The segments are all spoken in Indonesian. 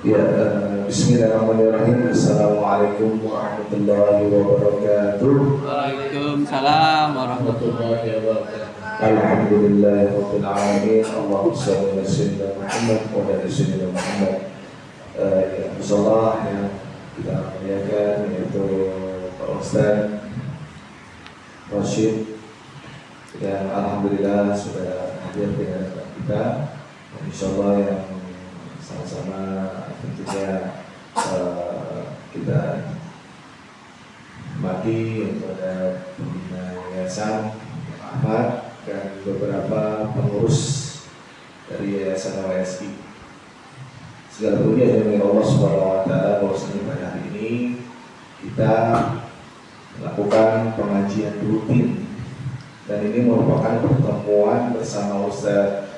Ya, bismillahirrahmanirrahim. Assalamualaikum warahmatullahi wabarakatuh. Waalaikumsalam warahmatullahi wabarakatuh. Alhamdulillahirabbil alamin. Allahumma shalli ala sayyidina Muhammad wa ala sayyidina Muhammad. Insyaallah yang kita muliakan yaitu Pak Ustaz Rashid yang alhamdulillah sudah hadir di hadapan kita. Insyaallah yang sama-sama tentunya kita mati kepada pembina yayasan Ahmad dan beberapa pengurus dari yayasan OSI. Segala puji hanya Allah Subhanahu wa taala bahwasanya pada hari ini kita melakukan pengajian rutin dan ini merupakan pertemuan bersama Ustaz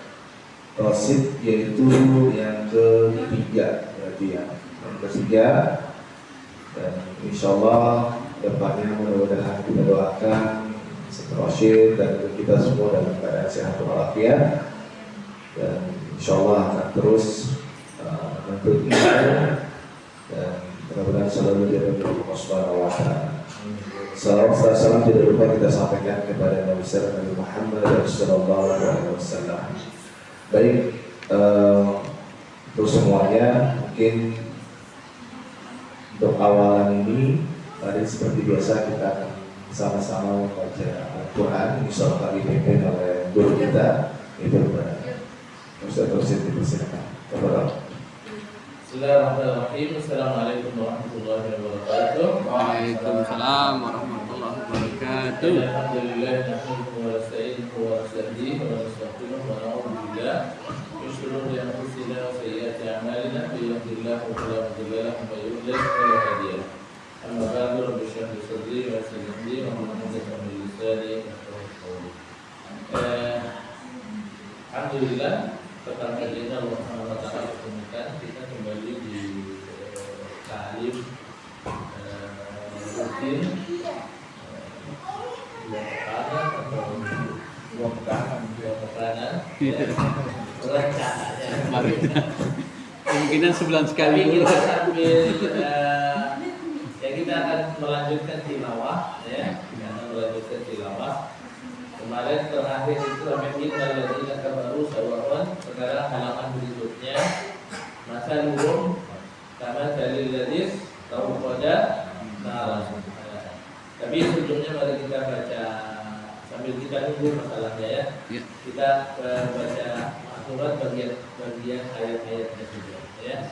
Rosid yaitu yang ketiga berarti ya, yang ketiga, dan insyaallah depannya mudah-mudahan kita doakan Ustaz Rosid dan kita semua dalam keadaan sehat walafiat dan insyaallah akan terus menuntut ilmu dan mudah-mudahan selalu dijaga oleh Allah Subhanahu wa taala. Salam tidak lupa kita sampaikan kepada Nabi Muhammad sallallahu alaihi wasallam. Baik, untuk semuanya mungkin untuk awalan ini tadi seperti biasa kita akan sama-sama membaca Al-Quran. Insyaallah kami dipimpin oleh guru kita Ibu Ustaz Rosid, dipersilakan. Bismillahirrahmanirrahim. Assalamualaikum warahmatullahi wabarakatuh. Waalaikumsalam warahmatullahi wabarakatuh. Alhamdulillah nahmaduhu wa nasta'inuhu wa nasta'dinuhu wa nastaghfiruh wa na'udzu billahi min shururi anfusina wa sayyiati a'malina may yahdihillahu fala mudilla lahu wa may yudlil fala hadiya lahu. Amma ba'du, rabbi shrah li sadri wa yassir li amri wahlul 'uqdatam min lisani yafqahu qawli. Alhamdulillah, petang hari ini Allah Subhanahu wa taala pertemukan kita kembali di ta'lim rutin dua pekan rencananya Kemungkinan sebulan sekali. tapi kita sambil ya kita akan melanjutkan tilawah ya, kita akan melanjutkan tilawah. Kemarin terakhir itu Alhamdulillah alladzina kafaru sawaa'un. Sekarang halaman berikutnya masa lurum sama dalil ladis tahu pada nah. Tapi sebelumnya mari kita baca sambil kita nunggu masalahnya ya. Kita baca surat bagian ayat-ayatnya juga ya.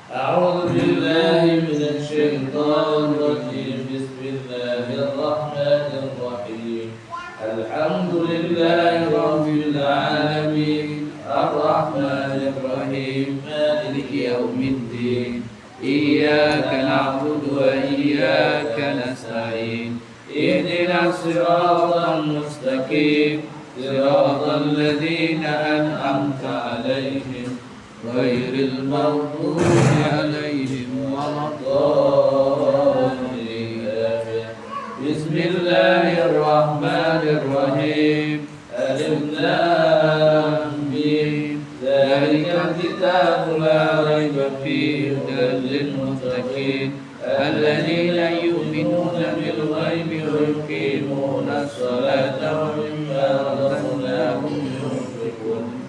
A'udzu billahi minasy syaithanir rajim. Bismillahirrahmanirrahim. Alhamdulillahi rabbil alamin. Ar-rahmanir rahim. Maliki yaumiddin. Iyyaka na'budu wa iyyaka nasta'in. Ihdinas siratal mustaqim. Siratal ladzina an'amta 'alaihim ghairil maghdubi 'alaihim waladdallin. Bismillahirrahmanirrahim. Alif lam mim. Dzalikal kitabu la raiba fihi hudan lil muttaqin alladzina yu'minuna bil ghaibi wa yuqimuna as-salata wa mimma razaqnahum yunfiqun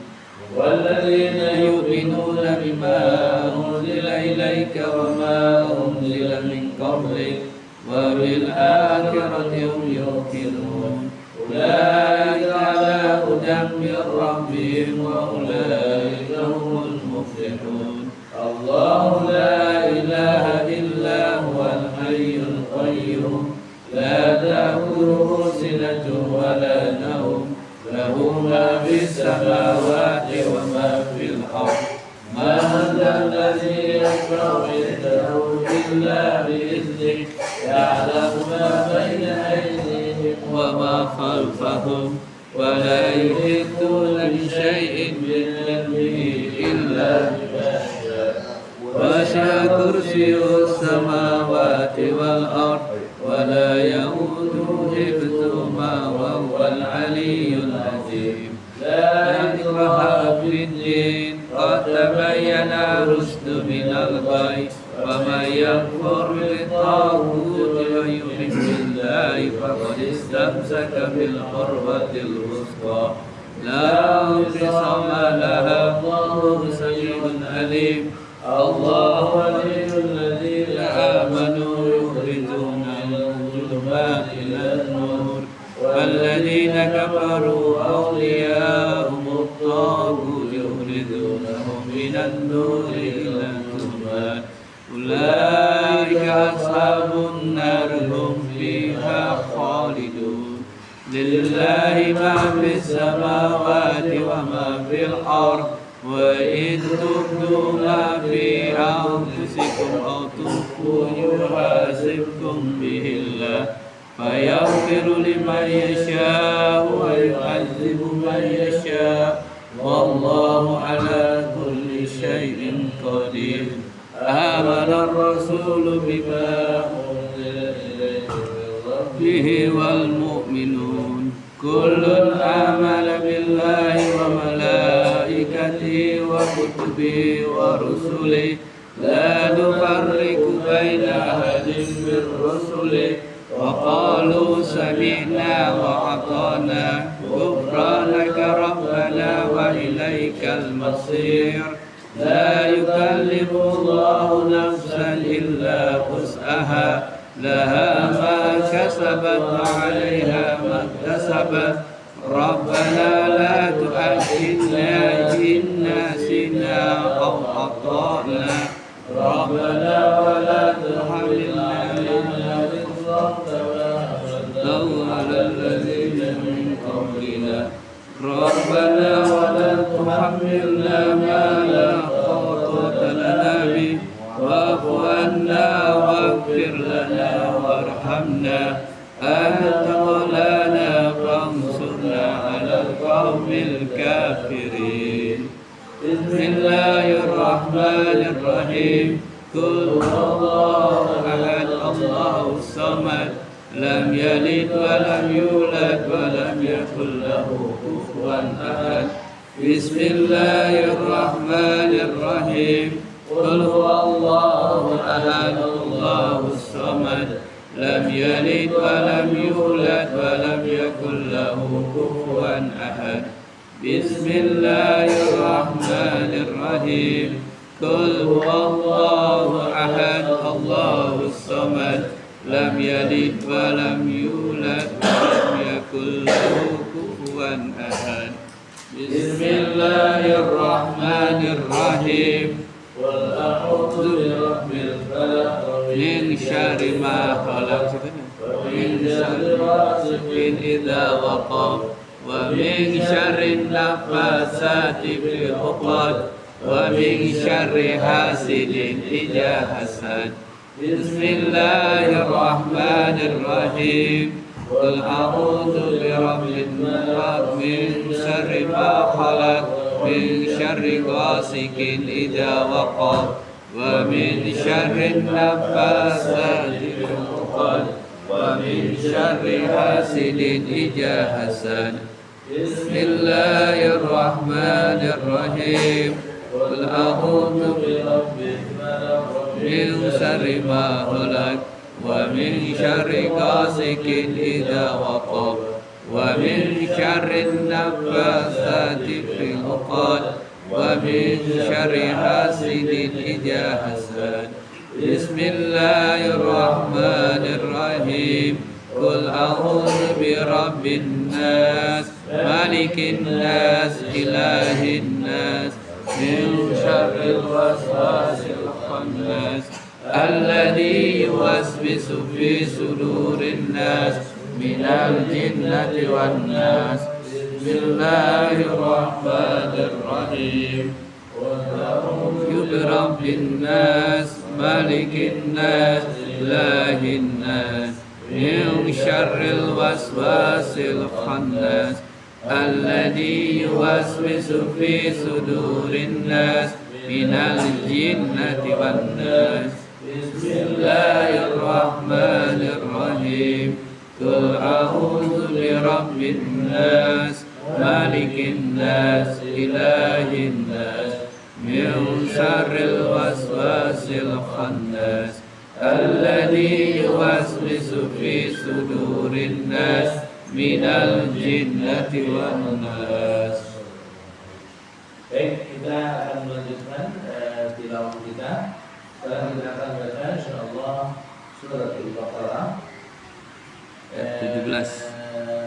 walladzina yu'minuna bima unzila ilayka wa ma unzila min qablik wa bil akhirati hum yuqinun ulaika ala hudan min rabbihim wa ulaika humul muflihun. Allahu la ilaha illa huwal hayyul qayyum la ta'khudhuhu sinatun wa la nawm lahu ma fis samawati wa ma fil ardh ma alladhi yashfa'u indahu illa bi'iznihi ya'lamu ma bayna aydihim wa ma khalfahum wa la yuhituna bi shay'in min ilmihi illa bima sha'a wasi'a kursiyyuhu samawati wal ardh wa la ya'uduhu hifdhuhuma wa huwal 'aliyyul 'azim. La ikraha fid din qad tabayyana الرشد من الغي ومن يكفر بالطاغوت ويؤمن بالله فقد استمسك بالعروة الوثقى لا انفصام لها والله سميع عليم الله ولي الذين آمنوا يخرجون من الظلمات إلى النور والذين كفروا أولياءهم الطاغوت يخرجونهم من النور إلى الظلمات أولئك أصحاب النار هم فيها خالدون لله ما في السماوات وما في الأرض وإن تبدوا ما في أنفسكم أو تخفوه يحاسبكم به الله فيغفر لمن يشاء ويعذب من يشاء والله على كل شيء قدير آمن الرسول بما أنزل إليه من ربه والمؤمنون كل آمن بالله وملائكته وكتبه ورسله لا نفرق بين أحد من رسله وقالوا سمعنا وأطعنا غفرانك ربنا وإليك المصير لا يكلف الله نفسا إلا وسعها لها ما كسبت وعليها ما اكتسبت ربنا لا تؤاخذنا إن نسينا أو أخطأنا ربنا ولا تحملنا لو على الذين من قبلنا ربنا ولا تحملنا ما لا طاقة لنا به واعف عنا واغفر لنا وارحمنا أنت مولانا فانصرنا على القوم الكافرين بسم الله الرحمن الرحيم قل هو الله أحد الله الصمد لم يلد ولم يولد ولم يكن له كفوا أحد بسم الله الرحمن الرحيم قل هو الله أحد الله الصمد لم يلد ولم يولد ولم يكن له كفوا أحد بسم الله الرحمن الرحيم قل هو الله أحد الله الصمد لم يلد ولم يولد ولم يكن له كفوا أحد بسم الله الرحمن الرحيم قل أعوذ برب الفلق من شر ما خلق ومن شر غاسق إذا وقب ومن شر النفاثات في العقد ومن شر حاسد إذا حسد بسم الله الرحمن الرحيم قل أعوذ برب الفلق من شر ما خلق من شر غاسق إذا وقب ومن شر النفاثات في العقد ومن شر حاسد إذا حسد بسم الله الرحمن الرحيم قل أعوذ برب الفلق من شر ما خلق ومن شر غاسق إذا وقب ومن شر النفاثات في العقد ومن شر حاسد إذا حسد بسم الله الرحمن الرحيم قل أعوذ برب الناس مالك الناس إله الناس من شر الوسواس الخناس الذي يوسوس في صدور الناس من الجنة والناس بسم الله الرحمن الرحيم قل أعوذ برب الناس مالك الناس إله الناس من شر الوسواس الخناس الذي يوسوس في صدور الناس من الجنة والناس بسم الله الرحمن الرحيم قل أعوذ برب الناس مالك الناس إله الناس من شر الوسواس الخناس الذي يوسوس في صدور الناس من الجنة والناس. Baik, kita akan melanjutkan tilawah kita. Sekarang kita akan baca insyaallah surat Al-Baqarah ayat 17.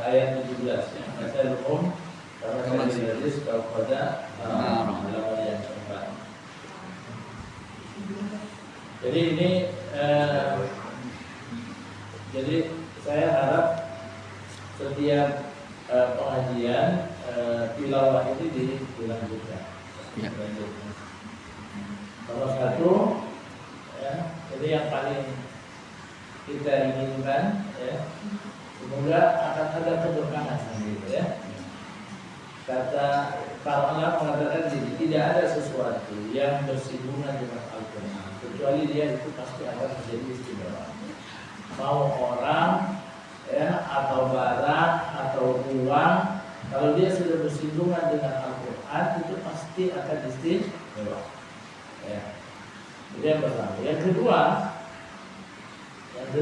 Ayat 17 ya. Masalahum kama hadis pada halaman yang keempat. Jadi ini jadi saya harap setiap pengajian tilawah ini dilanjutkan. Ya. Nomor satu, ya, jadi yang paling kita inginkan, ya, semoga akan ada keberkahan gitu ya. Kata para ulama mengatakan tidak ada sesuatu yang bersinggungan dengan Al-Quran kecuali dia itu pasti akan menjadi istimewa. Mau orang, ya, atau barang atau uang, kalau dia sudah bersinggungan dengan Al-Quran itu pasti akan istimewa. Ya. Jadi yang pertama. Yang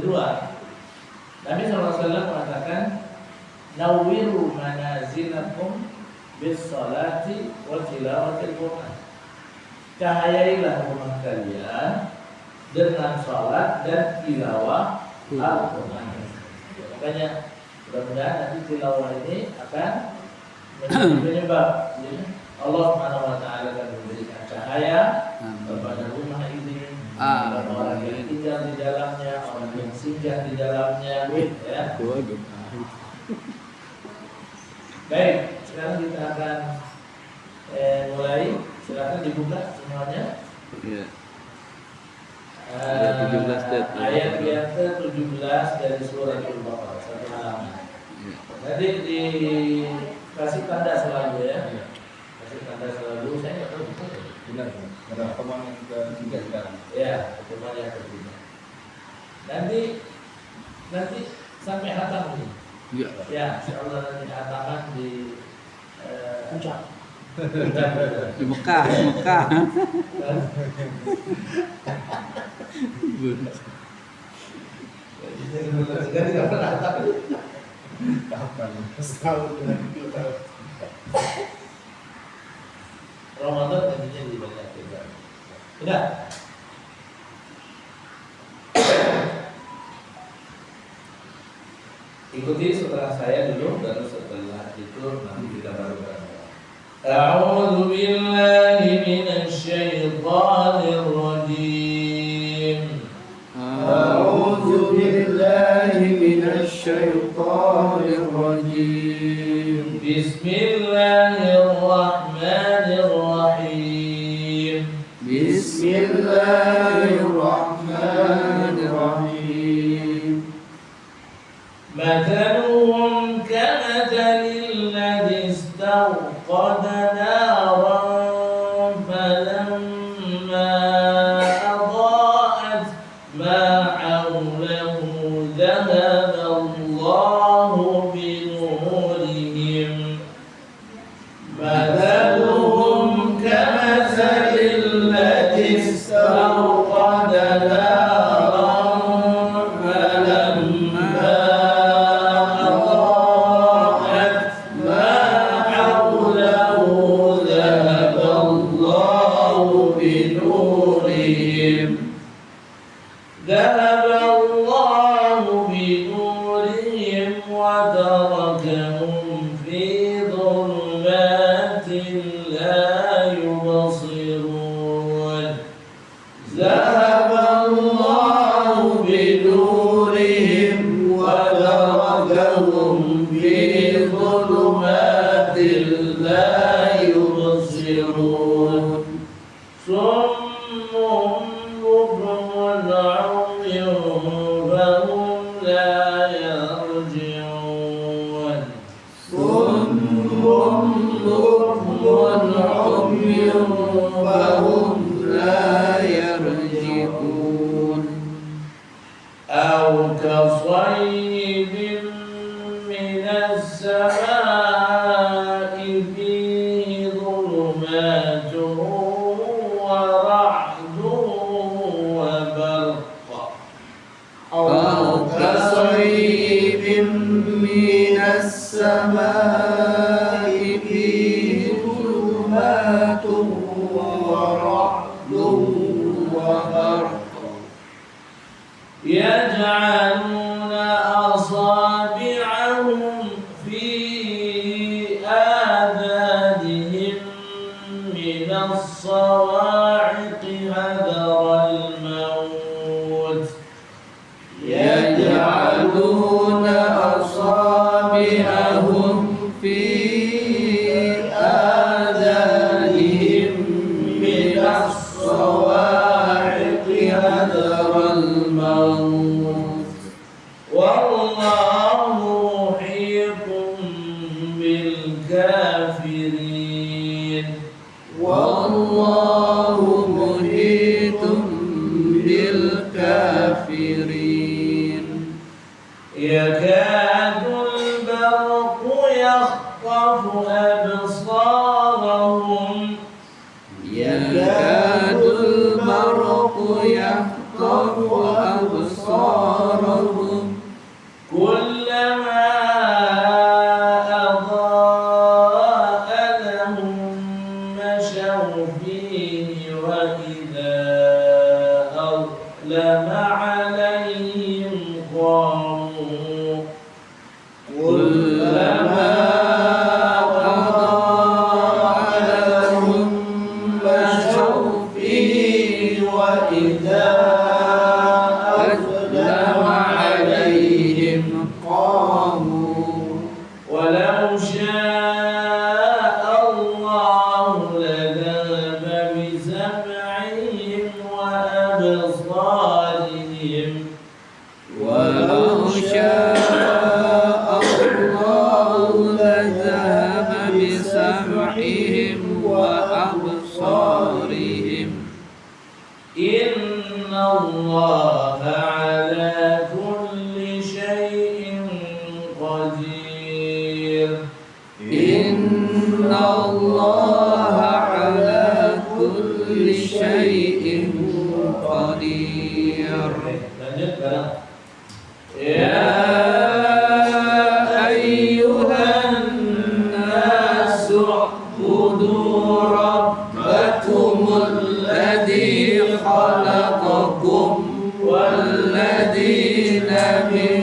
kedua, Nabi SAW mengatakan, "Nawwiru manazilakum bis-salati wa tilawatil Qur'an." Cahayailah rumah kalian dengan salat dan tilawah Al-Quran. Makanya mudah-mudahan nanti tilawah ini akan menjadi penyebab Allah Subhanahu wa taala akan memberikan cahaya kepada rumah ini, kepada orang yang tinggal di dalamnya, orang yang singgah di dalamnya, ya. Baik, sekarang kita akan mulai. Silakan dibuka semuanya. Ya. Ayat yang ke-17 dari surat Al-Baqarah, satu halaman. Nanti dikasih tanda selalu ya. Kasih tanda selalu. Saya nggak tahu benar. Ada pertemuan yang ketiga sekarang. Ya, pertemuan yang ketiga. Nanti sampai hatam nih. Ya. Ya, insyaallah nanti hataman di puncak. Di Mekah. Ramadan tentunya di banyak juga. Sudah. Ikuti setelah saya dulu, baru setelah itu nanti kita baru berangkat. A'udzu billahi minasy syaithanir rajim. A'udzu billahi minasy syaithanir rajim. Bismillahirrahmanirrahim. Bismillahirrahmanirrahim. مثلهم كمثل الذي استوقد نارا فلما أضاءت ما حوله ذهب الله بنورهم. مثلهم كمثل الذي استوقد نارا فلما أضاءت ما حوله ذهب الله بنورهم. وتركهم في ظلمات لا يبصرون. ذهب الله بنورهم وتركهم في ظلمات لا يبصرون. صم بكم عمي فهم لا يرجعون. صم بكم عمي فهم لا يرجعون. أو كصيب من السماء فيه ظلمات يجعلون أصابعهم في آذانهم من الصواعق حذر الموت يجعلون أصابعهم في آذانهم من الصواعق حذر الموت والله محيط بالكافرين والله محيط بالكافرين يكاد البرق يخطف أبصارهم يكاد البرق يخطف أبصارهم كلما أضاء لهم مشوا فيه وإذا أظلم عليهم قاموا كلما أضاء لهم مشوا فيه وإذا أظلم عليهم قاموا ولو شاء الله لذهب بسمعهم وأبصارهم ولو شاء الله لذهب بسمعهم وأبصارهم إن الله على كل شيء قدير إن الله على كل شيء قدير lanjut bareng يا أيها الناس اعبدوا ربكم الذي خلقكم والذين من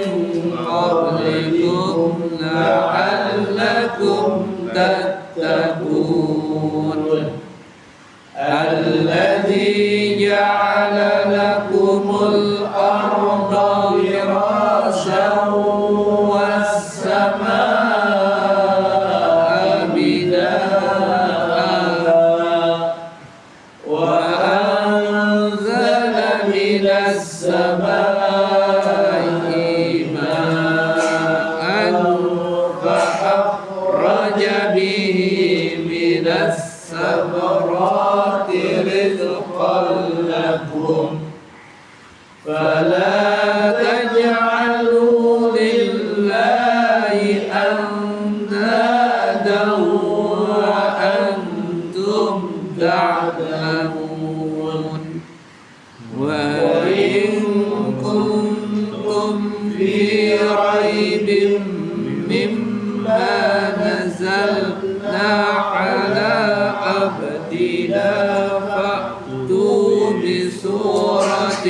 قبلكم لعلكم تتقون الذي جعل لكم الأرض فراشا والسماء بناء وأنزل من السماء ماء فأخرج به من الثمرات رزقا لكم فلا تجعلوا لله أندادا وأنتم تعلمون وإن كنتم في ريب مما نزلنا على عبدنا فأتوا بسورة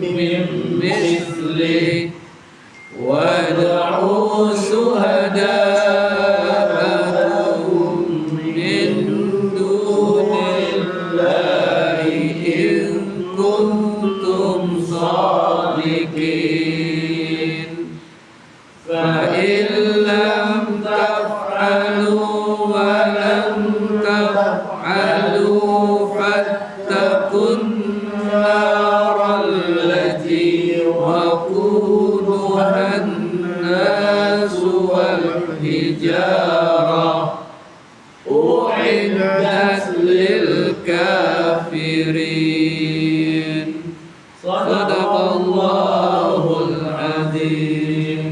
من مثله وادعوا شهداءكم من دون الله إن كنتم صادقين فإن لم تفعلوا ولن تفعلوا فاتقوا النار التي وقودها الناس والحجارة أعدت للكافرين صدق الله العظيم.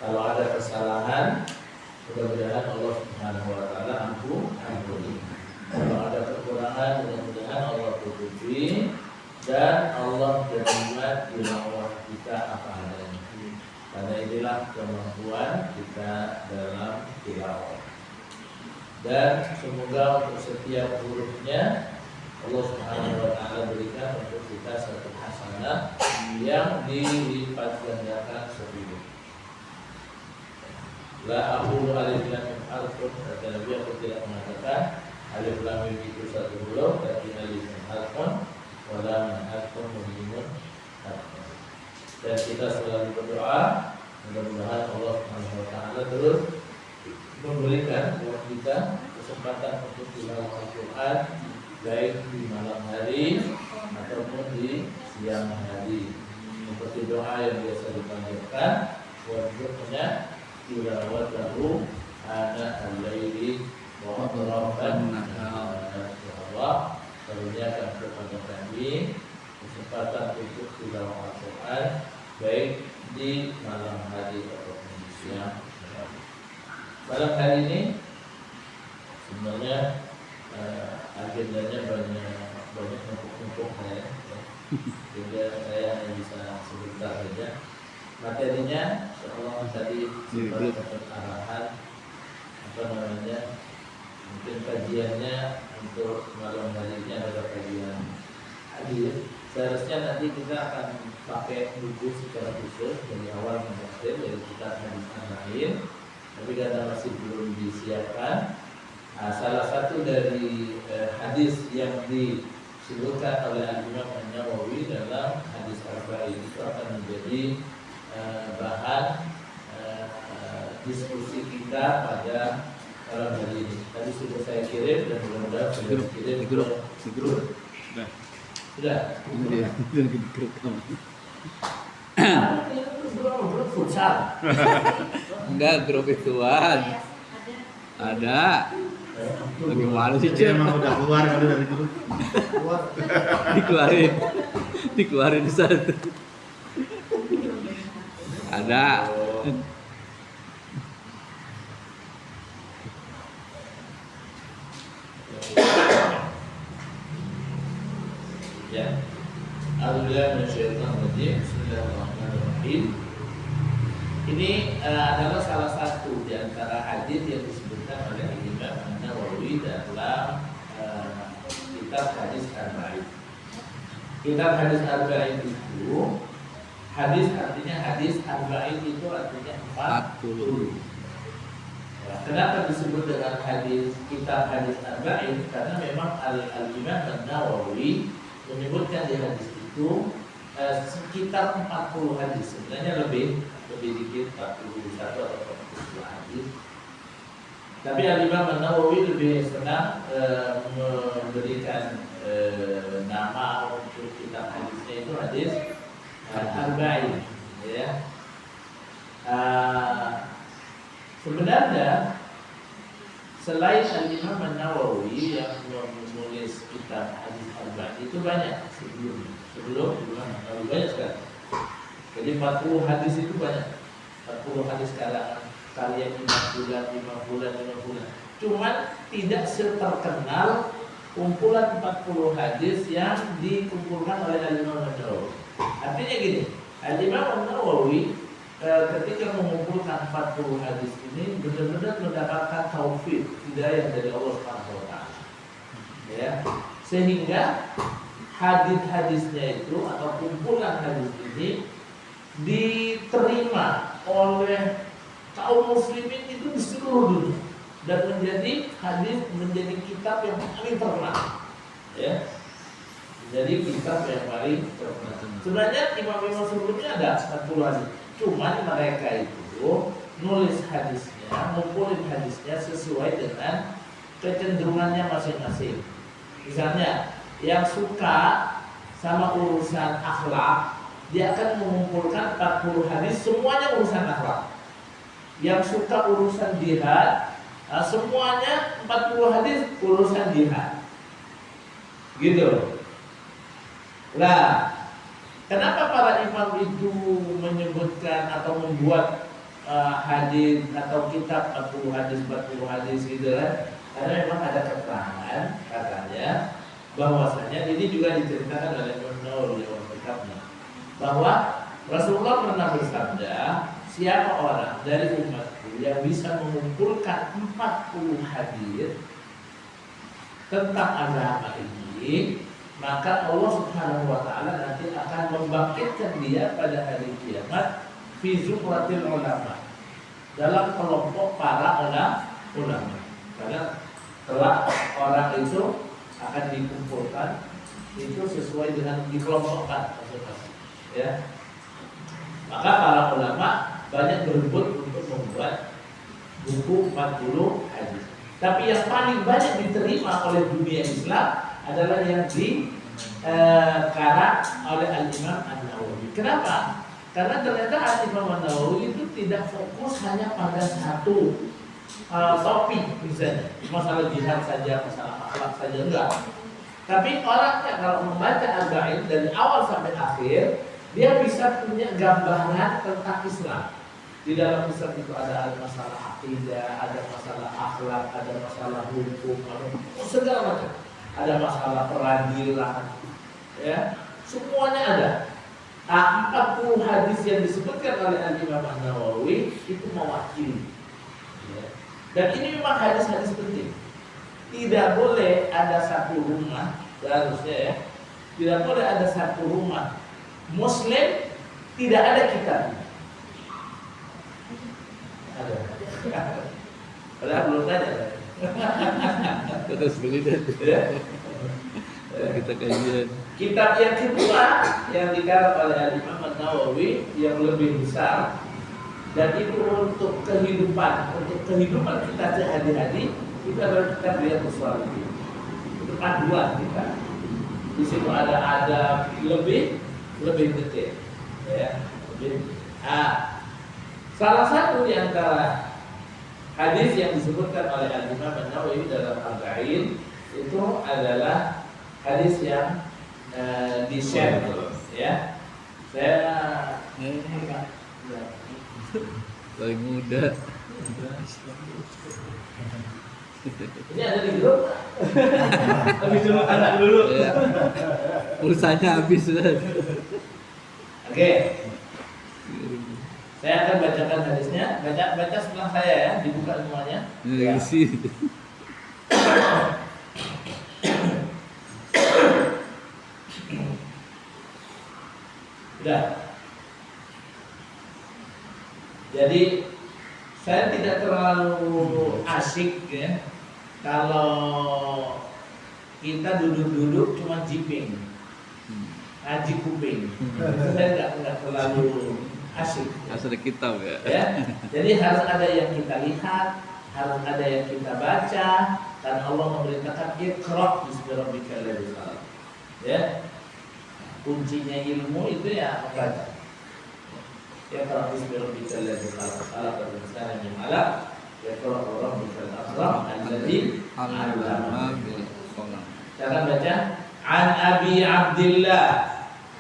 Kalau ada kesalahan, mudah-mudahan Allah Subhanahu wa taala ampuni. Kalau ada kekurangan, mudah-mudahan Allah tutupi dan Allah terima tilawah kita apa adanya. Karena inilah kemampuan kita dalam tilawah. Dan semoga untuk setiap hurufnya Allah Subhanahu wa taala akan berikan untuk kita satu hasanah yang dilipat gandakan 1000. La aqulu alif lam mim harfun, kata Nabi, aku tidak mengatakan alif lam mim itu satu huruf, tapi alif lam harfun, wa lam harfun, wa mimun harfun. Dan kita selalu berdoa, mudah-mudahan Allah Subhanahu wa taala terus memberikan buat kita kesempatan untuk tilawah Al-Quran, baik di malam hari ataupun di siang hari. Seperti doa yang biasa dipanjatkan, warzuqna tilawatahu ana al-laili wa atrafan nahar. Ya Allah, karuniakan kepada kami kesempatan untuk tilawah Al-Quran, baik di malam hari ataupun di siang hari. Malam hari ini sebenarnya agendanya banyak numpuk-numpuk saya, sehingga saya hanya bisa sebentar saja. Materinya seolah tadi sempat dapat arahan mungkin kajiannya untuk malam hari ini adalah kajian hadis. Seharusnya nanti kita akan pakai buku secara khusus dari awal sampai akhir, dari kita hadis lain, tapi karena masih belum disiapkan. Salah satu dari hadis yang disebutkan oleh Imam An-Nawawi dalam hadis Arba'in itu akan menjadi bahan diskusi kita pada malam hari ini. Tadi sudah saya kirim dan mudah-mudahan sudah dikirim di grup. Sudah. Grup futsal. Enggak, grup ituan. Ada. Bagaimana sih, Dia emang udah keluar kalau dari grup. Dikeluarin satu. Ada. Ya. Alhamdulillah minasyaitonirrajim. Bismillahirrahmanirrahim. Ini adalah salah satu di antara hadis yang disebutkan oleh Imam An-Nawawi dalam kitab hadis Arba'in. Kitab hadis Arba'in itu, hadis artinya hadis, Arba'in itu artinya 40. Ya, kenapa disebut dengan hadis, kitab hadis Arba'in? Karena memang Al-Imam An-Nawawi menyebutkan di hadis itu sekitar 40 hadis. Sebenarnya lebih dikit, 41 atau 42 hadis. Tapi Al-Imam An-Nawawi lebih senang memberikan nama untuk kitab hadisnya itu hadis Arba'in, ya. Sebenarnya selain Al-Imam An-Nawawi yang menulis kitab hadis Arba'in itu banyak sebelum Imam An-Nawawi, banyak sekali. Jadi 40 hadis itu banyak. 40 hadis karya 5 bulan. Cuman tidak seterkenal kumpulan 40 hadis yang dikumpulkan oleh Al-Imam An-Nawawi. Artinya gini, Al-Imam An-Nawawi ketika mengumpulkan 40 hadis ini benar-benar mendapatkan taufik, hidayah dari Allah Subhanahu wa taala. Ya. Sehingga hadis-hadisnya itu atau kumpulan hadis ini diterima oleh kaum muslimin itu di seluruh dunia dan menjadi hadis, menjadi kitab yang paling terkenal, ya, menjadi kitab yang paling terkenal. Sebenarnya imam-imam sebelumnya ada 40 hadis, cuman mereka itu nulis hadisnya, ngumpulin hadisnya sesuai dengan kecenderungannya masing-masing. Misalnya yang suka sama urusan akhlak, dia akan mengumpulkan 40 hadis semuanya urusan akhlak. Yang suka urusan jihad, semuanya 40 hadis urusan jihad. Gitu. Nah, kenapa para imam itu menyebutkan atau membuat hadis atau kitab 40 hadis gitu kan? Karena memang ada keterangan katanya bahwasanya ini juga diceritakan oleh Imam Nawawi dalam kitabnya, bahwa Rasulullah pernah bersabda, siapa orang dari umatku yang bisa mengumpulkan 40 hadis tentang agama ini, maka Allah Subhanahu wa taala nanti akan membangkitkan dia pada hari kiamat fi zumratil ulama, dalam kelompok para ulama. Karena telah orang itu akan dikumpulkan itu sesuai dengan dikelompokkan masing-masing, ya. Maka para ulama banyak berebut untuk membuat buku 40 hadis. Tapi yang paling banyak diterima oleh dunia Islam adalah yang dikarang oleh Al-Imam An-Nawawi. Kenapa? Karena ternyata Al-Imam An-Nawawi itu tidak fokus hanya pada satu topik, misalnya masalah jihad saja, masalah akhlak saja, enggak. Tapi orangnya kalau membaca Arba'in dari awal sampai akhir, dia bisa punya gambaran tentang Islam. Di dalam Islam itu ada masalah akidah, ada masalah akhlak, ada masalah hukum, ada segala macam. Ada masalah peradilan, ya, semuanya ada. 40 hadis yang disebutkan oleh Al-Imam An-Nawawi itu mewakili, ya. Dan ini memang hadis-hadis penting. Tidak boleh ada satu rumah, seharusnya ya, tidak boleh ada satu rumah Muslim tidak ada kitab. Ada. Padahal belum ada. Terus beli deh. Ya. Kita kajian. Kitab yang kedua yang dikarang oleh Al-Imam An-Nawawi yang lebih besar, dan itu untuk kehidupan kita sehari-hari, itu adalah kitab Riyadhus Shalihin. Itu panduan kita. Di situ ada lebih detail, ya. Salah satu di antara hadis yang disebutkan oleh Al-Imam An-Nawawi dalam Arba'in itu adalah hadis yang di-share, ya. Saya Paling muda. ini ada di grup. Habis dulu anak dulu. Ya. Pulsanya habis sudah. Oke. Saya akan bacakan hadisnya. Baca setelah saya ya, dibuka semuanya. Ya. Isi. Sudah. Jadi saya tidak terlalu asik ya kalau kita duduk-duduk cuma jiping, ngaji kuping. Saya nggak terlalu asik. Harus ada kitab ya. Ya, jadi harus ada yang kita lihat, harus ada yang kita baca, dan Allah memerintahkan iqra bismi rabbikal ladzi khalaq. Ya, kuncinya ilmu itu ya membaca. Iqra bismi rabbikal ladzi khalaq, khalaqal insana min 'alaq, iqra rabbukal akram alladzi 'allama bil qalam. Cara baca an Abi Abdillah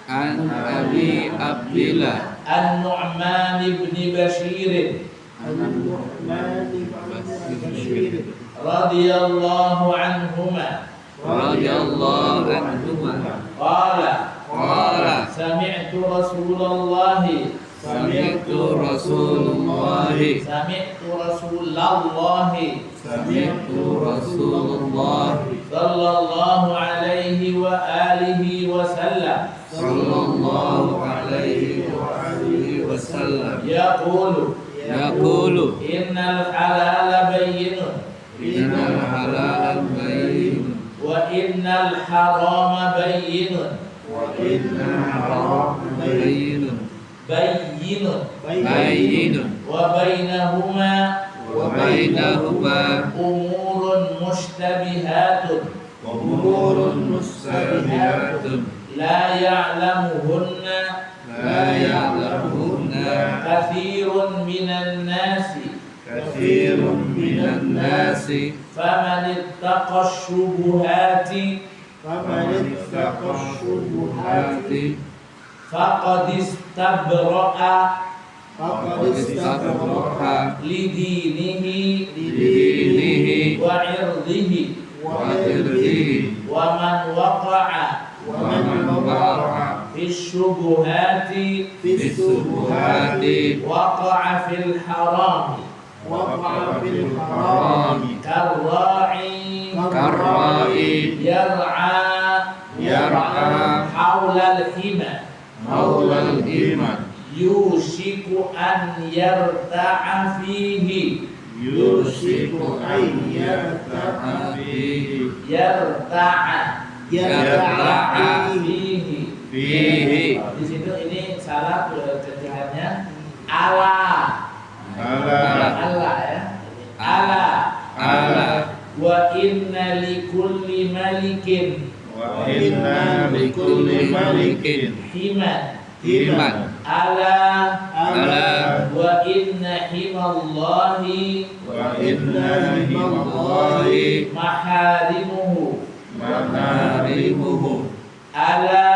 An Abi Abdillah An-Nu'man ibn Bashir radhiyallahu anhuma qala sami'tu Rasulullah sallallahu alaihi wa alihi wasallam yaqulu innal halala bayyinun wa innal harama bayyinun wa bainahuma umurun mushtabihatun la ya'lamuhunna kathirun minan nasi faman ittaqa syubuhati faqad istabra'a lidinihi wa irdihi wa man waqa'a fi syubuhati waqa'a fil harami karra'i yar'a maulal hima Maulal iman. yushiku an yarta'a fihi Yusiku ayyarta'a fihi yarta'a Yarta'a fihi. Fihi. Di situ ini salah ketikanya ala ala ya ala Ala. wa inna likulli malikin wa inna likulli malikin himan Iman. ala Ala. wa inna himallahi wa inna himallahi maharimuhu Maharimuhu. ala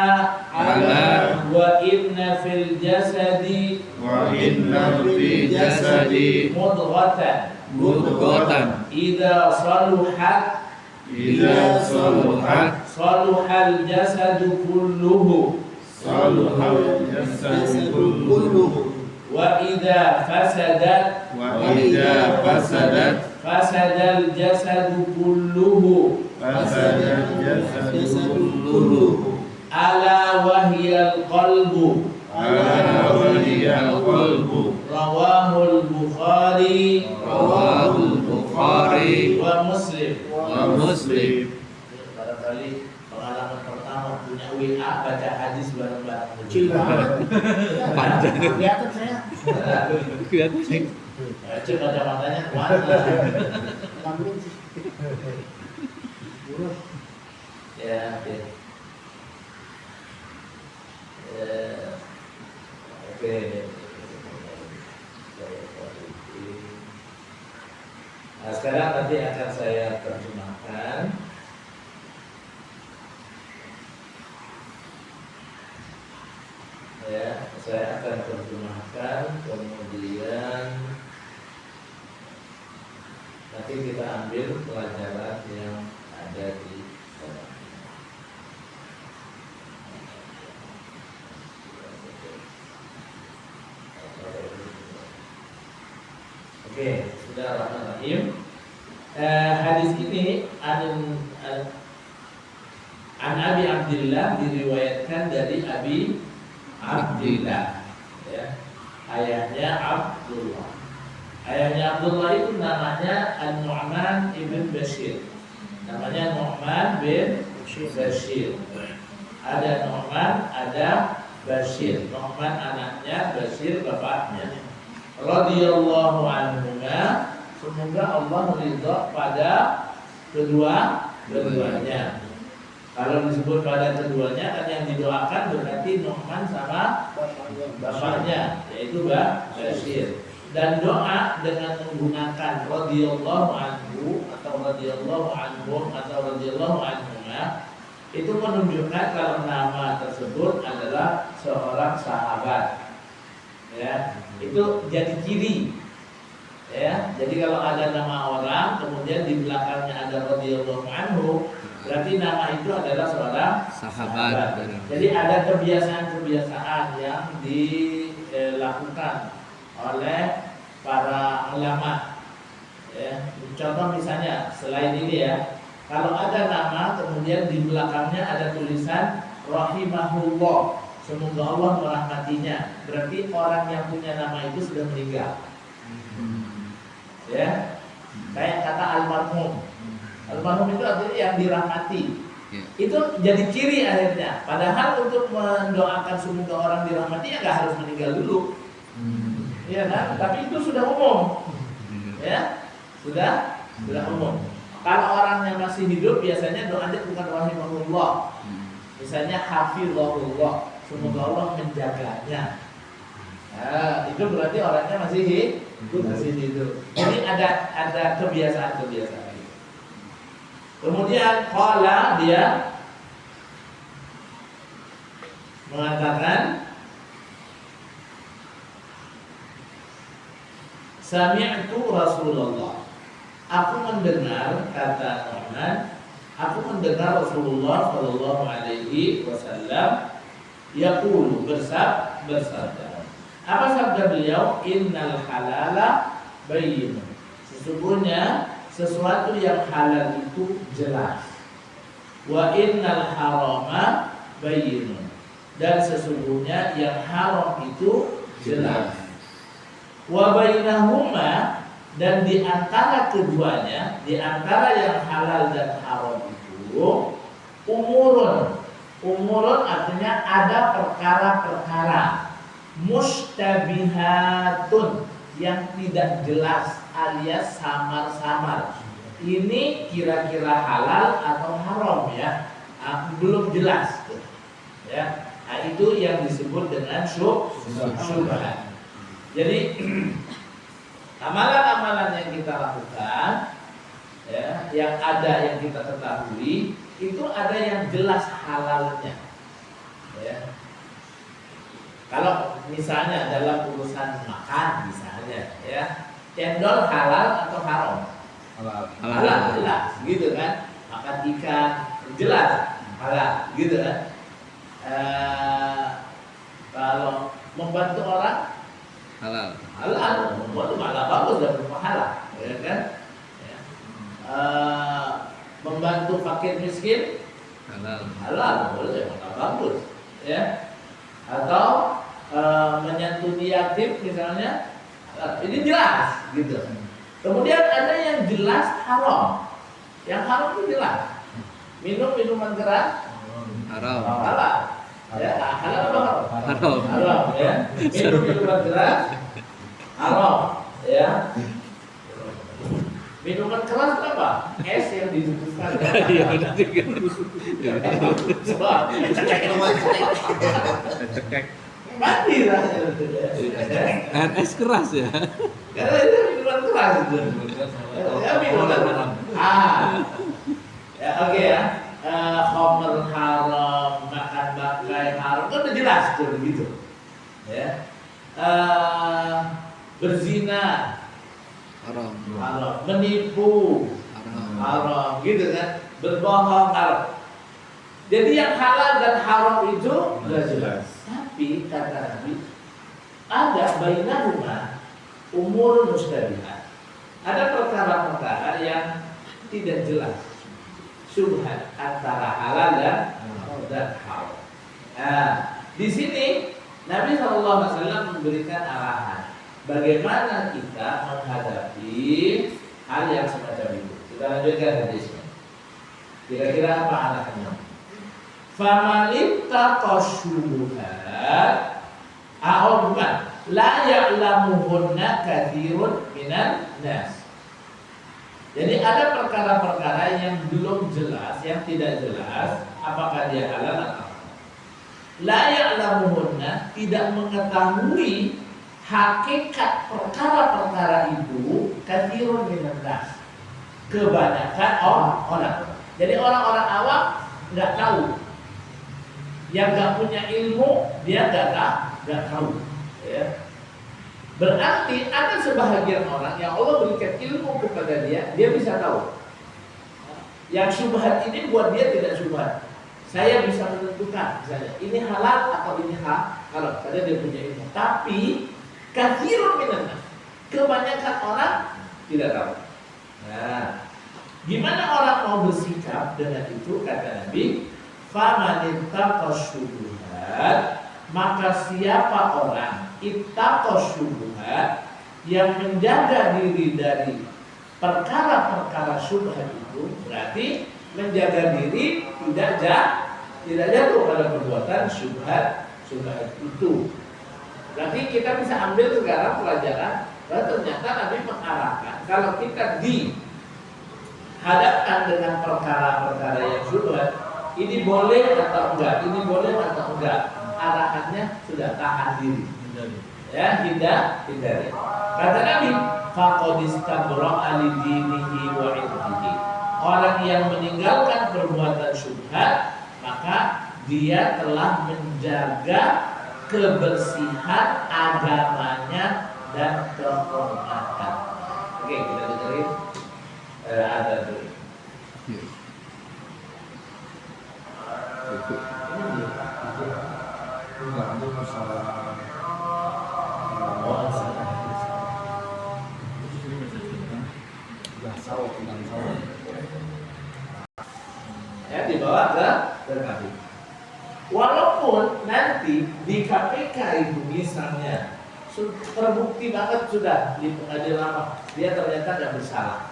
Ala. wa inna fil jasadi wa inna fi jasadi mudghatan Mudghatan. idza saluhat idza saluhat saluhal jasadu kulluhu saluhal jasadu kulluhu wa idza fasadat wa idza fasadat fasadal jasadu kulluhu fasadat jasadu kulluhu ala wahyal qalbu ala wa hiya qalbu rawahul bukhari Rawahul Bukhari wa muslim. wa Muslim. Barangkali pengalaman pertama punya WA baca hadis bareng-bareng. Kecil banget. Panjang. Kelihatan saya. Kelihatan sih. Cek kacamatanya mana? Langsung sih. Buruk. Ya, oke. Oke. Nah, sekarang nanti akan saya terjemahkan. Ya, saya akan terjemahkan, kemudian nanti kita ambil pelajaran yang ada di sana. Oke, Bismillahirrahmanirrahim. Hadis ini an Abi Abdillah diriwayatkan dari Abi Abdillah, ya. Ayahnya Abdullah. Ayahnya Abdullah itu namanya An-Nu'man ibn Bashir. Namanya Nu'man bin Bashir. Ada Nu'man, ada Bashir. Nu'man anaknya, Bashir bapaknya. Radhiyallahu anhuma, semoga Allah ridha pada keduanya. Kalau disebut pada keduanya kan yang didoakan berarti Nu'man sama bapaknya, yaitu Bashir. Dan doa dengan menggunakan radhiyallahu anhu atau radhiyallahu anhum atau radhiyallahu anhuma itu menunjukkan kalau nama tersebut adalah seorang sahabat. Ya, itu jadi ciri. Ya, jadi kalau ada nama orang kemudian di belakangnya ada radhiyallahu anhu, berarti nama itu adalah seorang Sahabat. Jadi ada kebiasaan-kebiasaan yang dilakukan oleh para ulama. Ya, contoh misalnya selain ini ya, kalau ada nama kemudian di belakangnya ada tulisan rahimahullah, semoga Allah merahmatinya, berarti orang yang punya nama itu sudah meninggal. Ya, kayak kata almarhum. Almarhum itu artinya yang dirahmati. Ya. Itu jadi ciri akhirnya. Padahal untuk mendoakan semoga orang dirahmati ya nggak harus meninggal dulu. Iya kan? Tapi itu sudah umum. Ya, sudah umum. Kalau orangnya masih hidup biasanya doanya bukan rahimahullah. Misalnya hafizahullah, semoga Allah menjaganya. Nah, itu berarti orangnya masih hidup. Jadi ada kebiasaan-kebiasaan. Kemudian qala dia mengatakan sami'tu Rasulullah. Aku mendengar, kata Nu'man, aku mendengar Rasulullah sallallahu alaihi wasallam yaqulu, bersabda. Apa sabda beliau? Innal halala bayyin. Sesungguhnya sesuatu yang halal itu jelas. Wa innal harama bayyinun. dan sesungguhnya yang haram itu jelas. Wa bainahuma, dan di antara keduanya, di antara yang halal dan haram itu umurun. Umurun artinya ada perkara-perkara mustabihatun yang tidak jelas alias samar-samar. Ini kira-kira halal atau haram ya, belum jelas ya. Nah, itu yang disebut dengan syubhat. Jadi amalan-amalan yang kita lakukan ya, yang ada yang kita ketahui itu ada yang jelas halalnya ya. Kalau misalnya dalam urusan makan misalnya ya, cendol halal atau haram? Halal jelas gitu kan. Makan ikan jelas halal gitu kan. Kalau membantu orang halal, malah bagus dan berpahala ya kan ya. Membantu fakir miskin halal boleh, malah bagus ya. Atau menyantuni yatim misalnya, ini jelas gitu. Kemudian ada yang jelas haram. Yang haram itu jelas. Minum minuman keras Haram. halal. Ya, halal apa haram? Haram. Haram ya. Minum minuman keras haram ya. Minuman keras apa? Es yang didudukkan. Iya benar juga. Sebab Cekek. mati rasanya. Es keras ya. Karena itu minuman keras itu. Ya minuman. Ya oke ya. Khamr haram, makan bangkai haram, kan udah jelas tuh begitu. Ya. Berzina Haram. haram, menipu Haram. haram, gitu kan? Berbohong haram. Jadi yang halal dan haram itu sudah jelas. Tapi kata Nabi, ada bainahuma umur mustabihat. Ada perkara-perkara yang tidak jelas, syubhat antara halal dan haram. Nah, di sini Nabi SAW memberikan arahan bagaimana kita menghadapi hal yang semacam itu. Kita lanjutkan hadisnya. Kira-kira apa arahnya? Famanit taqasyubuhat bukan la ya'lamuhunna katsirun minan nas. Jadi ada perkara-perkara yang belum jelas, yang tidak jelas apakah dia halal atau haram. La ya'lamuhunna, tidak mengetahui hakikat perkara-perkara itu katsirun minan nas, kebanyakan orang. Jadi orang-orang awam nggak tahu. Yang nggak punya ilmu dia nggak tahu. Ya. Berarti ada sebahagian orang yang Allah berikan ilmu kepada dia bisa tahu. Yang syubhat ini buat dia tidak syubhat. Saya bisa menentukan misalnya ini halal atau ini haram karena dia punya ilmu. Tapi katsirun minan nas, kebanyakan orang tidak tahu. Nah, gimana orang mau bersikap dengan itu? Kata Nabi, faman ittaqasyubuhat, maka siapa orang ittaqasyubuhat yang menjaga diri dari perkara-perkara syubhat itu, berarti menjaga diri tidak jatuh pada perbuatan syubhat itu. Berarti kita bisa ambil sekarang pelajaran bahwa ternyata Nabi mengarahkan kalau kita dihadapkan dengan perkara-perkara yang syubhat, ini boleh atau enggak, ini boleh atau enggak, arahannya sudah tahan diri, ya, hindari. Kata Nabi, faqad istabra'a li dinihi wa 'irdihi. Orang yang meninggalkan perbuatan syubhat, maka dia telah menjaga kebersihan agamanya dan kehormatan. Oke, kita dengerin ada dulu. Ya, dibawa ke Nabi. Walaupun nanti di KPK itu misalnya terbukti banget sudah di pengadilan lama dia ternyata nggak bersalah,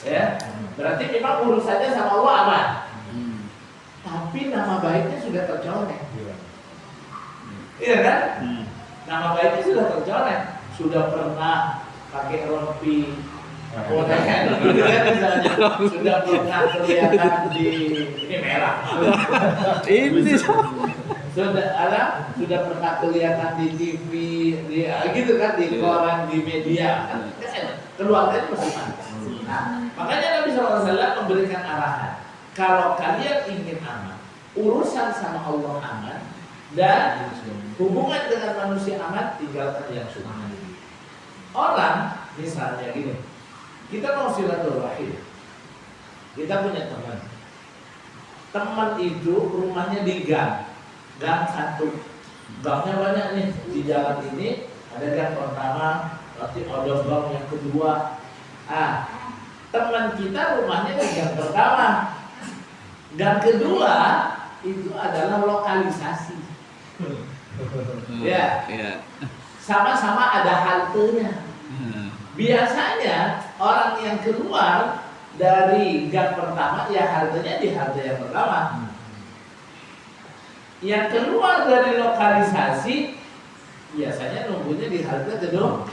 ya berarti memang urusannya sama Allah aman. Tapi nama baiknya sudah tercoreng, iya kan? Nama baiknya sudah tercoreng, sudah pernah pakai rompi Konekan, misalnya sudah pernah kelihatan di ini merah. Ini sudah pernah kelihatan di TV, di gitu kan, di koran, di media, kan keluarganya masih pantas. Nah, makanya Nabi SAW memberikan arahan, kalau kalian ingin aman, urusan sama Allah aman, dan hubungan dengan manusia aman, tinggalkan yang sunnah. Orang misalnya gini, kita mau silaturahim, kita punya teman. Teman itu rumahnya di gang satu, gangnya banyak nih. Di jalan ini ada gang pertama, nanti ada gang yang kedua. Teman kita rumahnya di gang pertama, gang kedua itu adalah lokalisasi. Ya, sama-sama ada haltenya. Biasanya orang yang keluar dari gang pertama ya haltenya di halte yang pertama. Yang keluar dari lokalisasi biasanya nunggunya di halte kedua.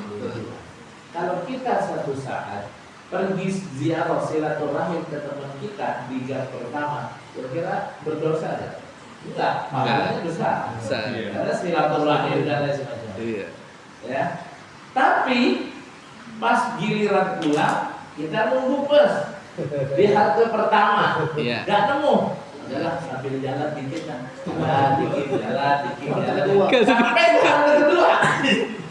Kalau kita suatu saat pergi ziarah silaturahim ke teman kita di gang pertama, kira-kira berdosa nggak? Enggak, pahalanya besar. Karena silaturahim dan lain sebagainya. Ya. Tapi pas giliran pulang kita nunggu bus di halte pertama, nggak nemu. Adalah sambil jalan dikit kan, dikit jalan, sampai di halte kedua.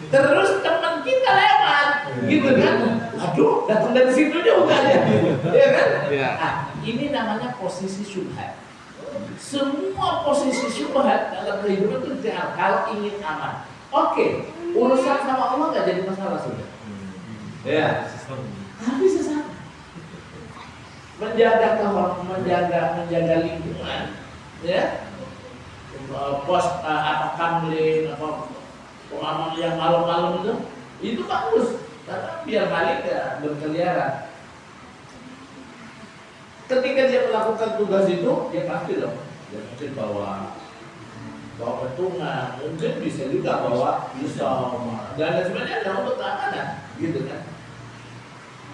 Terus teman kita lewat, gitu kan? Waduh, datang dari situ juga ya, ya kan? Nah, ini namanya posisi syubhat. Semua posisi syubhat dalam kehidupan itu kalau ingin aman. Oke, urusan sama Allah nggak jadi masalah sudah. Ya, tapi sesama menjaga lingkungan, ya, pos kamling pengamal yang malam-malam itu bagus, karena biar maling nggak berkeliaran. Ketika dia melakukan tugas itu, dia pasti dong, dia mungkin bawa petungan, mungkin bisa juga bawa pisau dan lain sebagainya untuk keamanan, gitu kan.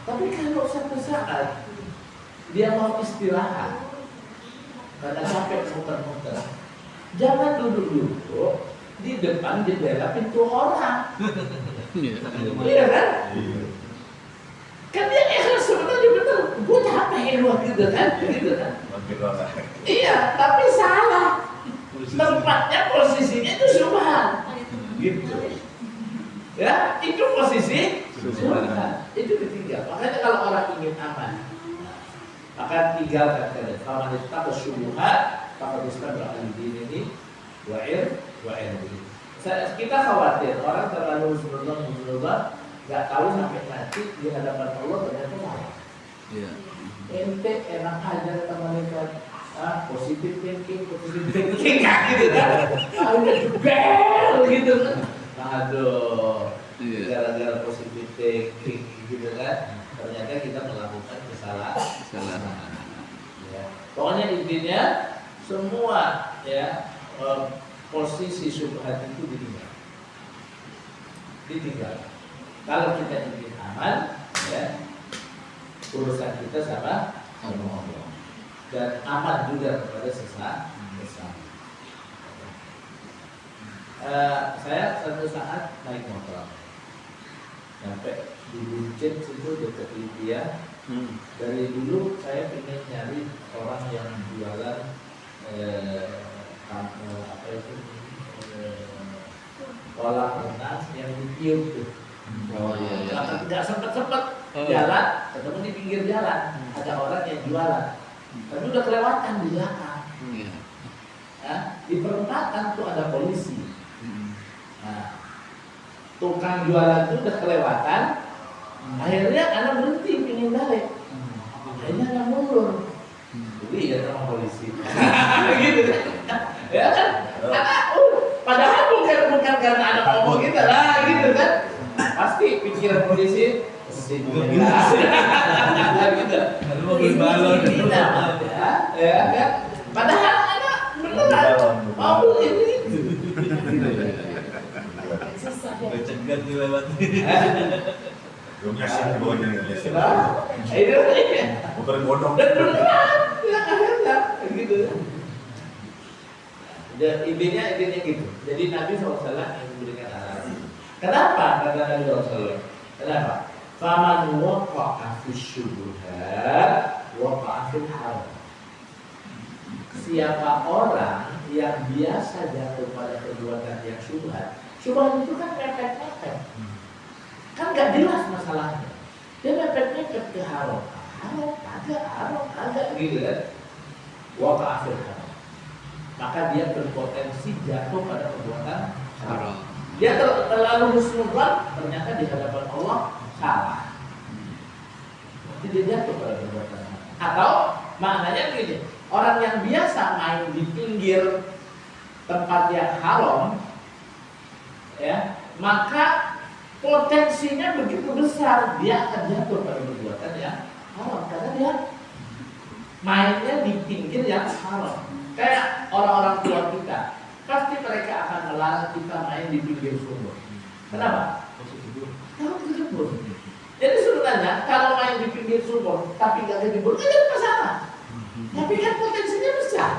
Tapi kalau suatu saat dia mau istirahat karena capek muter-muter, jangan duduk-duduk di depan jendela pintu orang. Iya kan? Kan dia ikhlas sebenarnya benar, gue capek gitu kan, gitu kan? Iya, tapi salah. Tempatnya posisinya itu subhan, gitu. Ya, itu posisi subhan, itu ditinggal. Makanya kalau orang ingin aman, maka tinggalkan kalian. Kalau kita kesubuhan, maka kita beralih ini wa'ir. Kita khawatir orang terlalu berubah, nggak tahu sampai nanti di hadapan Allah ternyata salah. Ente enak aja teman-teman. Positif thinking nggak gitu kan? Udah jebel gitu kan? Aduh, gara-gara positif thinking gitu kan? Ternyata kita melakukan kesalahan. Ya. Pokoknya intinya semua ya posisi syubhat itu ditinggal. Kalau kita ingin aman, ya urusan kita sama Allah. Dan aman juga kepada sesama. Saya suatu saat naik motor, sampai di Buncit situ dekat India. Dari dulu saya ingin nyari orang yang jualan kolam renang yang ditiup tuh. Nggak sempet jalan, ketemu di pinggir jalan ada orang yang jualan. Tapi udah kelewatan di belakang. Di perempatan tuh ada polisi. Nah, tukang jualan itu udah kelewatan. Akhirnya anak berhenti ingin balik. Akhirnya anak mundur. Jadi ya sama polisi. Gitu kan? Ya, kondisi mesin gas. Nah, gitu. Lalu mobil balon. Tidak ada, ya kan? Padahal anak beneran mobil ini. Cegat dilewat. Belum nyasin di bawahnya nyasin. Nah, itu Motor bodong. dan beneran, ya ada, gitu. Dan intinya gitu. Jadi Nabi SAW yang memberikan arahan. Kenapa kata Nabi SAW? Kenapa? Faman waqa'a fi syubhat waqa'a fil haram. Siapa orang yang biasa jatuh pada perbuatan yang syubhat. Syubhat itu kan mepet-mepet. Kan gak jelas masalahnya. Dia mepet-mepet ke haram. Haram, gitu kan. Waqa'a fil haram. Maka dia berpotensi jatuh pada perbuatan haram. Dia terlalu husnuzan, ternyata di hadapan Allah salah. Jadi dia jatuh pada perbuatan haram. Atau maknanya begini, orang yang biasa main di pinggir tempat yang haram, ya, maka potensinya begitu besar dia akan jatuh pada perbuatan yang haram karena dia mainnya di pinggir yang haram. Kayak orang-orang tua kita, pasti mereka akan melarang kita main di pinggir sumur. Kenapa? Takut kejebur. Jadi sebenarnya kalau main di pinggir sumur tapi nggak kejebur, kan jadi masalah. Tapi kan potensinya besar.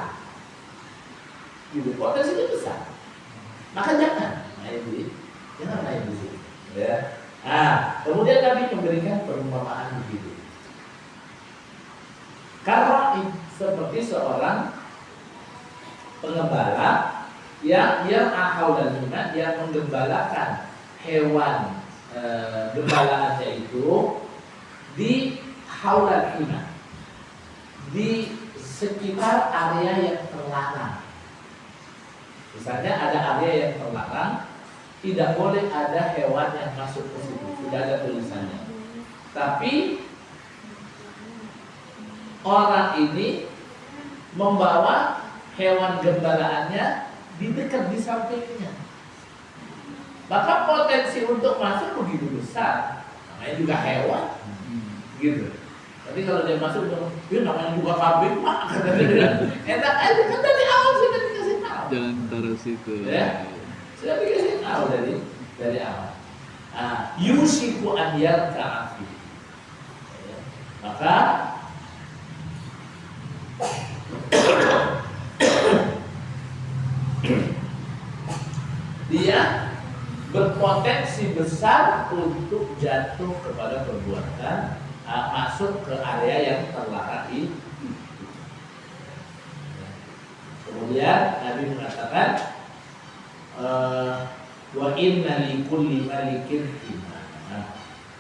Gitu, potensinya besar. Maka jangan main di sini. Ya. Nah, kemudian Nabi memberikan perumpamaan begitu. Karena seperti seorang pengembala yang ahau dan minat yang menggembalakan hewan gembalaannya itu di haulan iman, di sekitar area yang terlarang. Misalnya ada area yang terlarang, tidak boleh ada hewan yang masuk ke situ, tidak ada tulisannya. Tapi orang ini membawa hewan gembalaannya di dekat di sampingnya, maka potensi untuk masuk begitu besar. Namanya juga hewan, gitu. Tapi kalau dia masuk, dia namanya juga kambing, mak kata dia. Enak aja kan dari awal sudah dikasih tahu. Jangan taruh situ. Ya, sudah dikasih tahu dari awal. Yusiku an yarka'a fi. Maka dia berpotensi besar untuk jatuh kepada perbuatan masuk ke area yang terlarang itu. Kemudian Nabi mengatakan wa inna likulli malikin imama.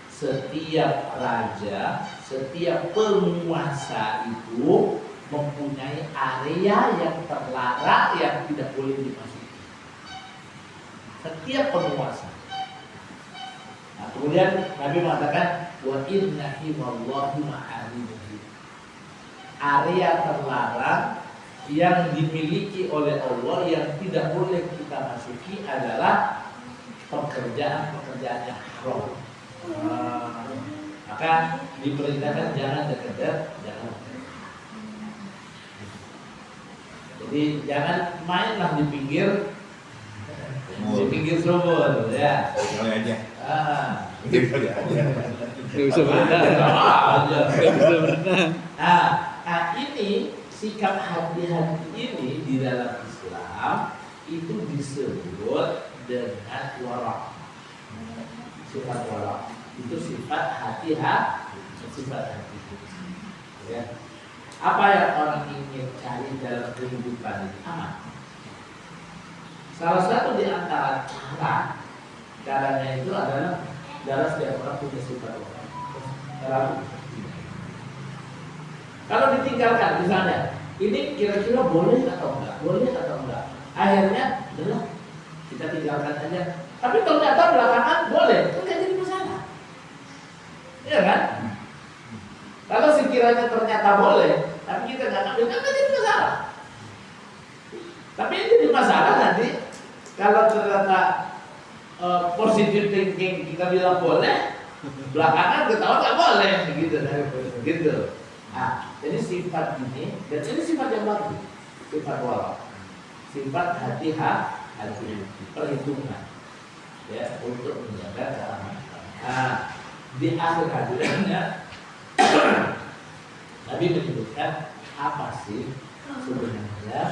Setiap raja, setiap penguasa itu mempunyai area yang terlarang yang tidak boleh dimasuki. Setiap penguasa. Nah, kemudian Nabi mengatakan wa inna himallahi ma'arimuhu. Area terlarang yang dimiliki oleh Allah yang tidak boleh kita masuki adalah pekerjaan-pekerjaan yang haram. Maka diperintahkan jangan dekat, jangan. Jadi jangan mainlah di pinggir sumur, ya. Kali aja. Gitu aja. Nggak bisa berenang. Nggak bisa berenang. Nah, ini sikap hati-hati ini di dalam Islam itu disebut dengan warak. Sifat warak itu sifat hati-hati, ya. Apa yang orang ingin cari dalam kehidupan ini aman. Salah satu di antara caranya itu adalah dalam setiap orang punya sifat warak. Kalau ditinggalkan misalnya, ini kira-kira boleh atau enggak? Akhirnya, adalah kita tinggalkan aja. Tapi ternyata belakangan boleh, kan gak jadi masalah. Iya kan? Kalau sekiranya ternyata boleh, tapi kita nggak ambil, kan gak jadi masalah. Tapi ini jadi masalah nanti kalau ternyata positive thinking kita bilang boleh, Belakangan ketawa nggak boleh gitu, gitu. Ah, jadi sifat ini, dan ini sifat yang bagus, sifat wara, sifat hati, perhitungan, ya, untuk menjaga keamanan. Nah, di akhir hadirannya Nabi menyebutkan apa sih sebenarnya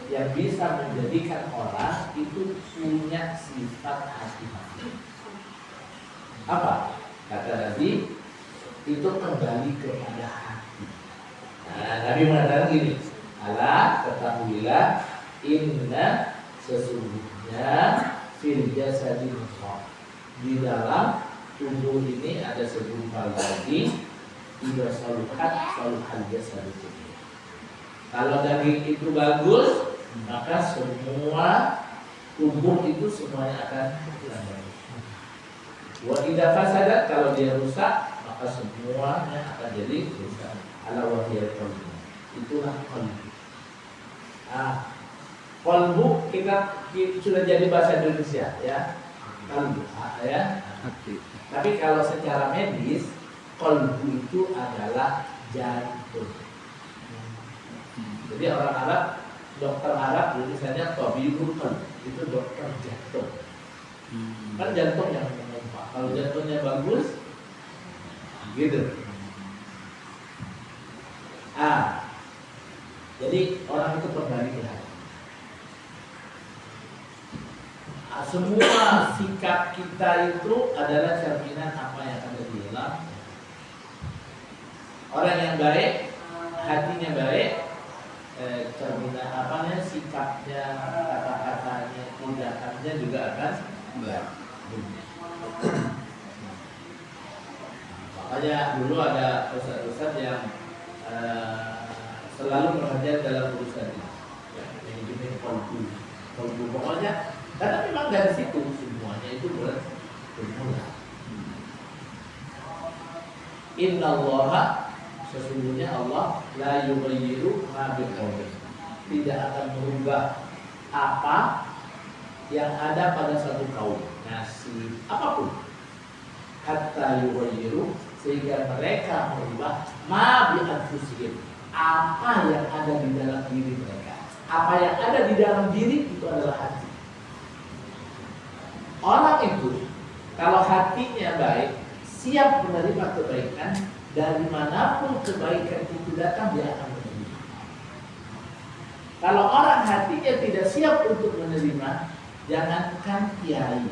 yang bisa menjadikan orang itu punya sifat hati-hati. Apa? Kata Nabi, itu kembali kepada hati. Nah, Nabi mengatakan gini, ala ketahuilah inna sesungguhnya fil jasadi mudghah, di dalam tubuh ini ada segumpal daging, tidak saluhat saluhan jasad itu. Kalau daging itu bagus, maka semua tubuh itu semuanya akan bagus. Wa idza fasadat, kalau dia rusak, maka semuanya akan jadi rusak. Ala wahiyal qalbu. Itulah qalbu. Ah, qalbu kita sudah jadi bahasa Indonesia ya. Qalbu ya. Tapi kalau secara medis, qalbu itu adalah jantung. Jadi orang Arab, dokter Arab tulisannya tabibul qalb, itu dokter jantung. Kan jantung yang memompa. Kalau jantungnya bagus, gitu. Ah, jadi orang itu kembali ke hati. Semua sikap kita itu adalah cerminan apa yang ada di dalam. Orang yang baik, hatinya baik, cerminan apanya, sikapnya, kata-katanya, tindakannya juga akan baik. Makanya dulu ada ustaz-ustaz yang selalu perhatian dalam urusan ini, manajemen kolbu. Pokoknya, karena memang dari situ semuanya itu bermula. Inna Allaha, sesungguhnya Allah la yughayyiru ma biqaumin, tidak akan merubah apa yang ada pada satu kaum, nasib apapun, hatta yughayyiru, sehingga mereka merubah ma bi anfusihim, apa yang ada di dalam diri mereka. Apa yang ada di dalam diri itu adalah hati. Orang itu kalau hatinya baik, siap menerima kebaikan. Dari manapun kebaikan itu datang, dia akan menerima. Kalau orang hatinya tidak siap untuk menerima, jangankan kiai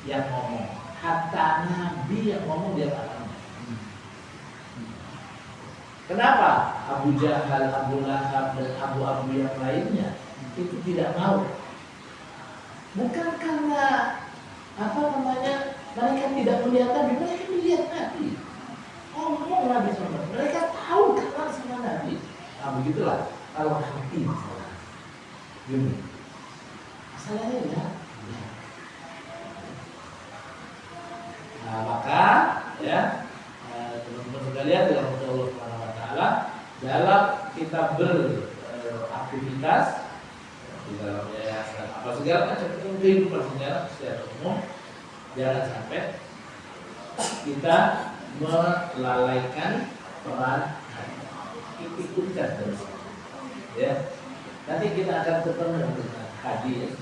yang ngomong, hatta Nabi yang ngomong dia akan. Kenapa? Abu Jahal, Abu Lahab, dan Abu yang lainnya itu tidak mau. Bukan karena mereka tidak melihat Nabi, mereka melihat Nabi. Ngomong Nabi sama mereka tahu kenal sama Nabi. Nah begitulah kalau hati masalah. Gini, masalahnya ya. Nah maka ya teman-teman sekalian dalam Allah Subhanahu Wa Taala, dalam kita beraktivitas di dalam yayasan apa segala macam kehidupan secara umum, jangan sampai kita melalaikan peran ikutkan terus. Ya, nanti kita akan ketemu dengan hadis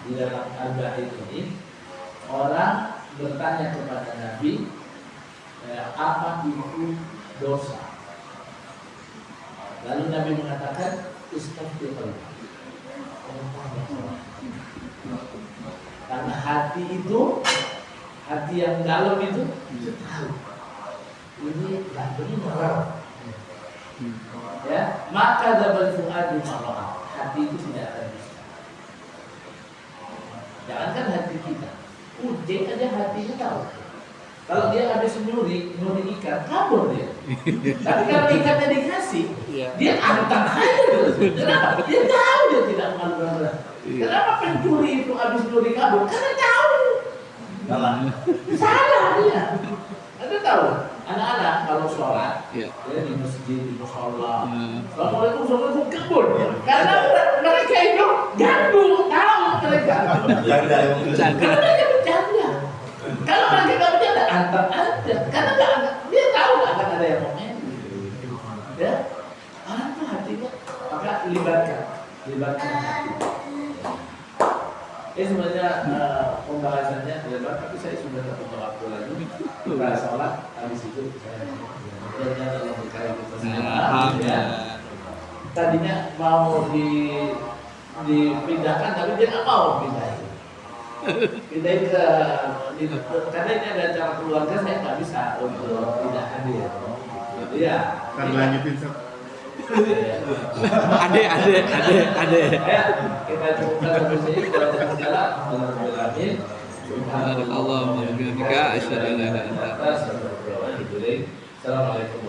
di dalam Al-Ba'id ini. Orang bertanya kepada Nabi, apa itu dosa? Lalu Nabi mengatakan, istighfar. Karena hati itu, hati yang dalam itu tahu ini tidak benar. Ya, maka dabal fuadu ma'roha, hati itu tidak akan bisa. Jangankan hati kita, kucing aja hatinya tahu. Kalau dia habis nyuri ikan, kabur dia. Tapi kalau ikannya dikasih, dia angkat aja terus. Kenapa? Dia tahu dia tidak malu-malu. Kenapa pencuri itu habis nyuri kabur? Karena tahu. Salah dia. Anda tahu, anak-anak kalau sholat, ya di masjid, di musola, Assalamualaikum kebun. Karena mereka itu ganggu, tahu mereka. Karena mereka bercanda. Kalau mereka nggak bercanda, antar aja. Ini sebenarnya pembahasannya lebar, tapi saya sudah tak punya waktu lagi. Kita sholat, habis itu saya ternyata dalam berkali kita semua. Ya. Tadinya mau dipindahkan, tapi dia nggak mau pindahin. Pindahin karena ini ada acara keluarga, saya nggak bisa untuk tidak hadir. Iya. Kan lanjutin Sob. Ade. Ya, kita cukupkan sampai sini. Kita baca segala. Alhamdulillah. Subhanallah wa bihamdika asyhadu an la ilaha illa anta Assalamualaikum.